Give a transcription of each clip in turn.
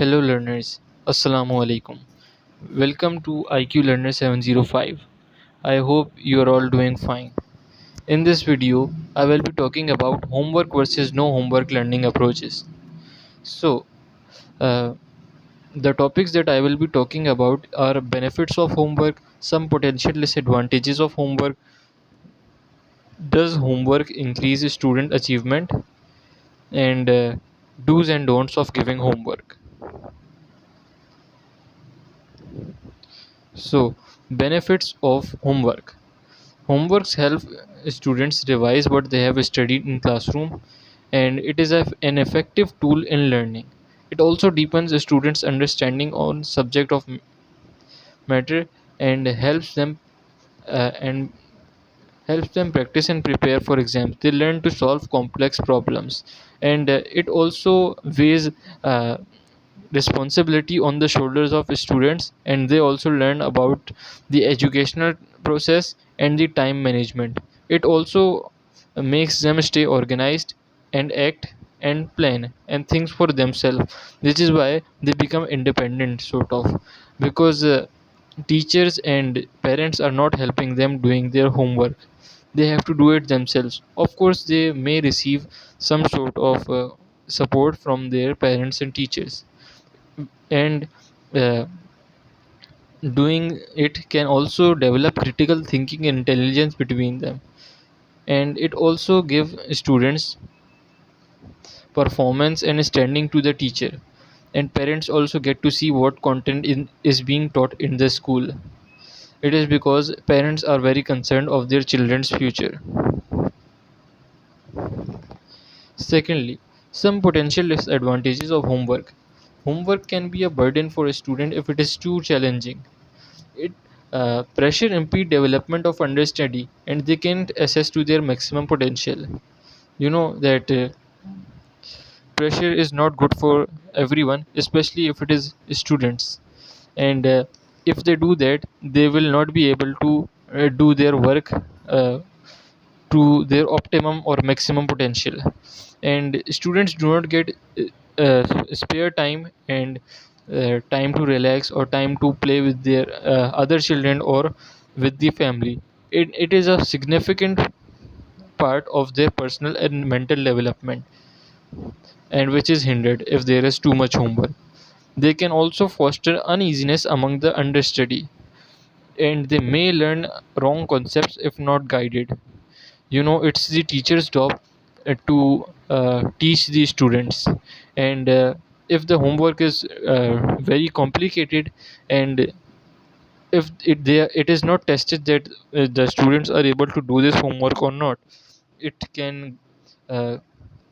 Hello learners, Assalamu alaikum. Welcome to IQ Learner 705. I hope you are all doing fine. In this video, I will be talking about homework versus no homework learning approaches. So, uh, the topics that I will be talking about are benefits of homework, some potential disadvantages of homework, does homework increase student achievement, and do's and don'ts of giving homework. So, benefits of homework. Homeworks help students revise what they have studied in classroom, and it is an effective tool in learning. It also deepens a student's understanding on subject of matter and and helps them practice and prepare for exams. They learn to solve complex problems, and it also weighs uh, responsibility on the shoulders of students, and they also learn about the educational process and the time management. It also makes them stay organized and act and plan and things for themselves, which is why they become independent sort of, because teachers and parents are not helping them doing their homework. They have to do it themselves. Of course they may receive some sort of support from their parents and teachers, and uh, doing it can also develop critical thinking and intelligence between them, and it also give students performance and standing to the teacher, and parents also get to see what content is being taught in the school. It is because parents are very concerned of their children's future. Secondly, some potential disadvantages of homework. Homework can be a burden for a student if it is too challenging. It Pressure impede development of understudy, and they can't assess to their maximum potential. You know that pressure is not good for everyone, especially if it is students. And if they do that, they will not be able to do their work uh, to their optimum or maximum potential. And students do not get spare time and time to relax or time to play with their other children or with the family. It is a significant part of their personal and mental development, and which is hindered if there is too much homework. They can also foster uneasiness among the understudy, and they may learn wrong concepts if not guided. It's the teacher's job to teach the students, and if the homework is very complicated, and if it is not tested that the students are able to do this homework or not, it can uh,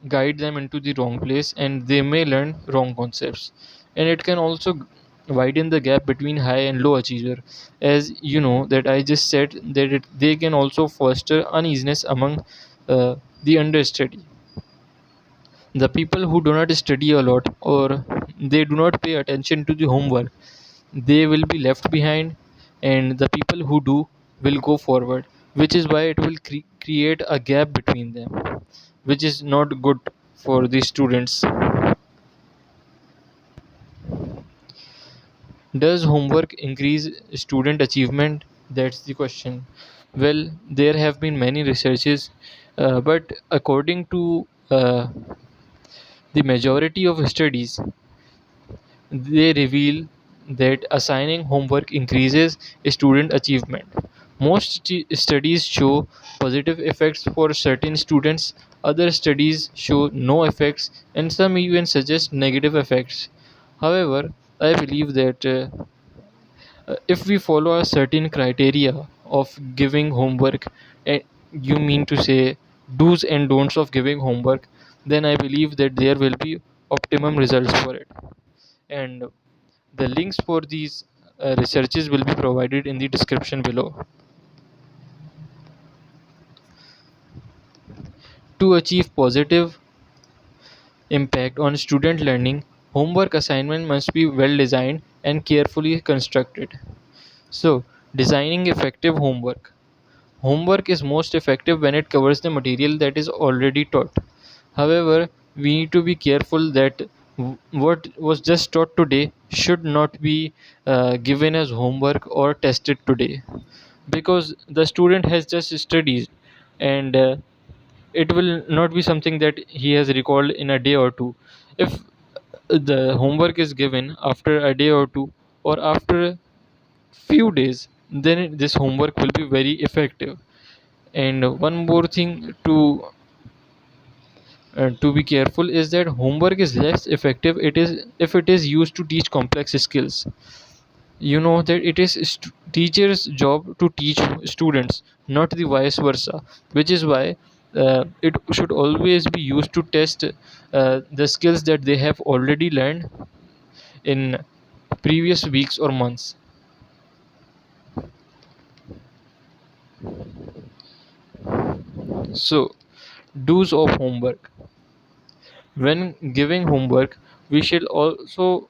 guide them into the wrong place, and they may learn wrong concepts. And it can also widen the gap between high and low achiever, as you know that I just said that they can also foster uneasiness among the understudy. The people who do not study a lot, or they do not pay attention to the homework, they will be left behind, and the people who do will go forward, which is why it will create a gap between them, which is not good for the students. Does homework increase student achievement? That's the question. Well, there have been many researches, but according to the majority of studies, they reveal that assigning homework increases student achievement. Most studies show positive effects for certain students, other studies show no effects, and some even suggest negative effects. However, I believe that if we follow a certain criteria of giving homework, and you mean to say do's and don'ts of giving homework, then I believe that there will be optimum results for it. And the links for these researches will be provided in the description below. To achieve positive impact on student learning, homework assignment must be well designed and carefully constructed. So, designing effective homework. Homework is most effective when it covers the material that is already taught. However, we need to be careful that What was just taught today should not be given as homework or tested today, because the student has just studied, and it will not be something that he has recalled in a day or two. If the homework is given after a day or two, or after few days, then this homework will be very effective. And one more thing to be careful is that homework is less effective it is if it is used to teach complex skills. You know that it is teachers job to teach students, not the vice versa, which is why it should always be used to test the skills that they have already learned in previous weeks or months. So, do's of homework. When giving homework, we should also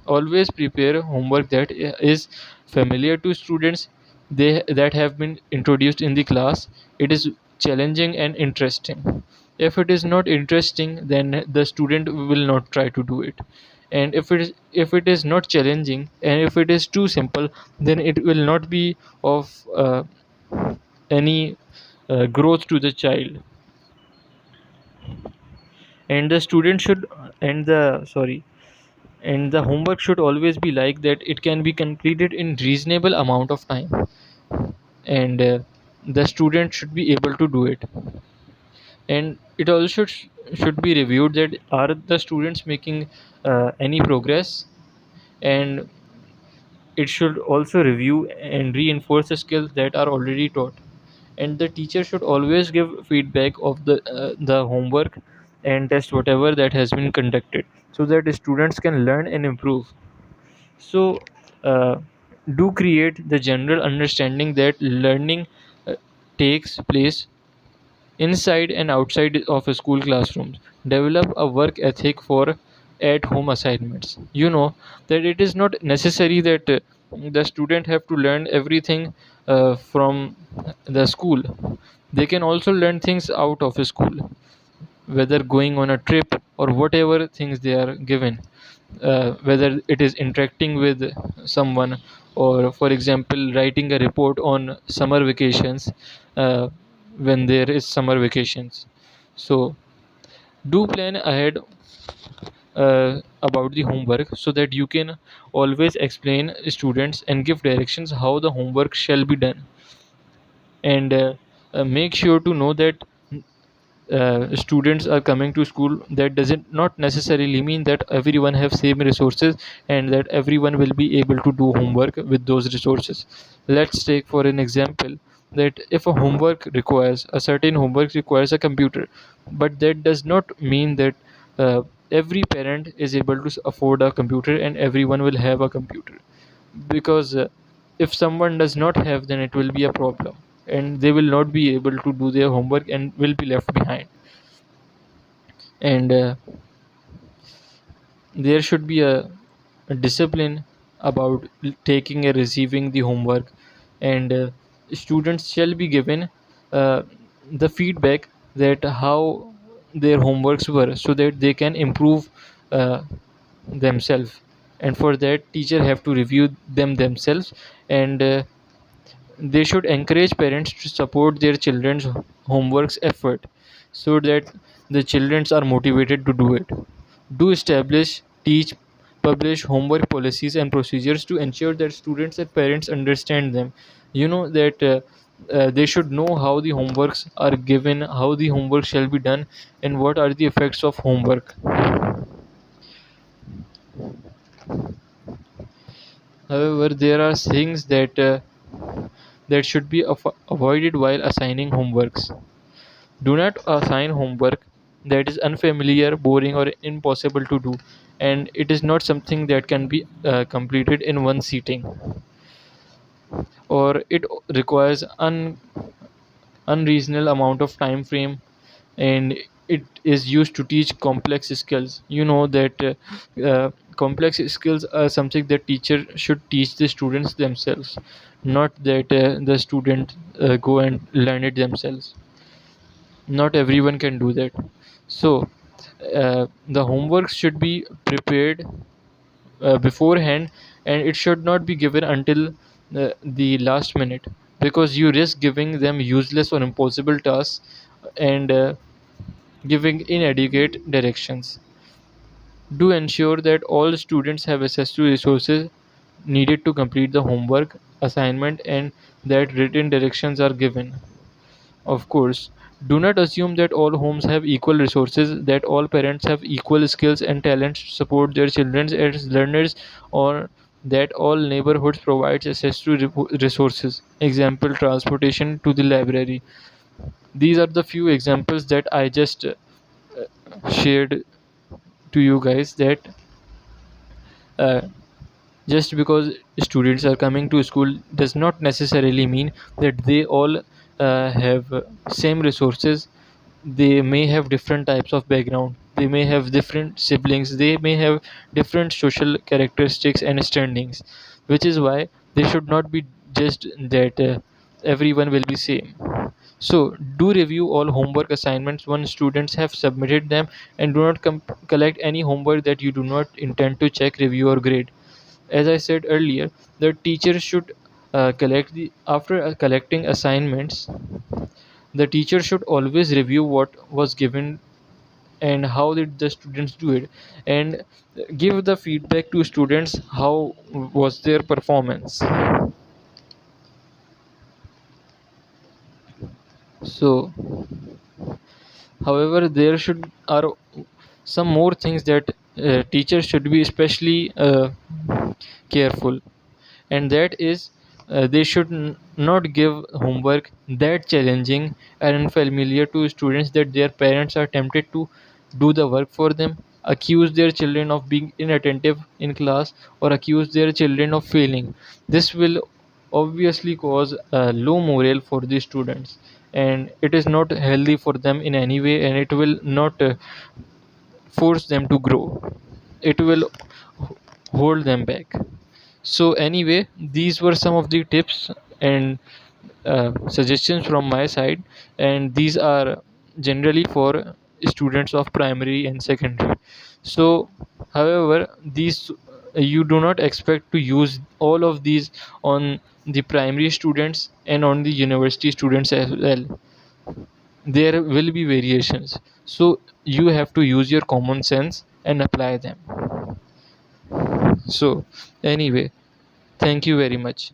always prepare homework that is familiar to students, they that have been introduced in the class. It is challenging and interesting. If it is not interesting, then the student will not try to do it. And if it is not challenging, and if it is too simple, then it will not be of any growth to the child. And the student should and the sorry and the homework should always be like that it can be completed in reasonable amount of time, and the student should be able to do it. And it also should be reviewed that are the students making any progress. And it should also review and reinforce the skills that are already taught. And the teacher should always give feedback of the homework and test whatever that has been conducted, so that the students can learn and improve. So uh, do create the general understanding that learning uh, takes place inside and outside of a school classrooms. Develop a work ethic for at home assignments. You know that it is not necessary that the student have to learn everything from the school. They can also learn things out of a school, whether going on a trip or whatever things they are given, whether it is interacting with someone, or for example writing a report on summer vacations, when there is summer vacations. So do plan ahead about the homework, so that you can always explain students and give directions how the homework shall be done. And make sure to know that students are coming to school, that doesn't not necessarily mean that everyone have same resources and that everyone will be able to do homework with those resources. Let's take for an example that if a certain homework requires a computer, but that does not mean that every parent is able to afford a computer and everyone will have a computer. Because if someone does not have, then it will be a problem, and they will not be able to do their homework and will be left behind. And there should be a discipline about taking and receiving the homework. And students shall be given uh, the feedback that how their homeworks were, so that they can improve uh, themselves. And for that, teacher have to review them themselves. And they should encourage parents to support their children's homework's effort, so that the children are motivated to do it. Do establish, teach, publish homework policies and procedures to ensure that students and parents understand them. You know that they should know how the homeworks are given, how the homework shall be done, and what are the effects of homework. However, there are things that should be avoided while assigning homeworks. Do not assign homework that is unfamiliar, boring, or impossible to do, and it is not something that can be completed in one sitting, or it requires unreasonable amount of time frame, and it is used to teach complex skills. You know that complex skills are something that teacher should teach the students themselves, not that the student go and learn it themselves. Not everyone can do that. So The homework should be prepared beforehand, and it should not be given until the last minute, because you risk giving them useless or impossible tasks and giving inadequate directions. Do ensure that all students have access to resources needed to complete the homework assignment, and that written directions are given. Of course, do not assume that all homes have equal resources, that all parents have equal skills and talents to support their children as learners, or that all neighborhoods provide access to resources. Example, transportation to the library. These are the few examples that I just shared to you guys, that uh, just because students are coming to school does not necessarily mean that they all have same resources. They may have different types of background, they may have different siblings, they may have different social characteristics and standings, which is why they should not be just that everyone will be same. So do review all homework assignments once students have submitted them, and do not collect any homework that you do not intend to check, review, or grade. As I said earlier, the teacher should collect the after collecting assignments. The teacher should always review what was given and how did the students do it, and give the feedback to students how was their performance. So, however, there should are some more things that teachers should be especially careful, and that is they should not give homework that challenging and unfamiliar to students that their parents are tempted to do the work for them, accuse their children of being inattentive in class, or accuse their children of failing. This will obviously cause low morale for the students, and it is not healthy for them in any way, and it will not force them to grow. It will hold them back. So anyway, these were some of the tips and suggestions from my side, and these are generally for students of primary and secondary. So however, these you do not expect to use all of these on the primary students and on the university students as well. There will be variations, so you have to use your common sense and apply them. So anyway, thank you very much.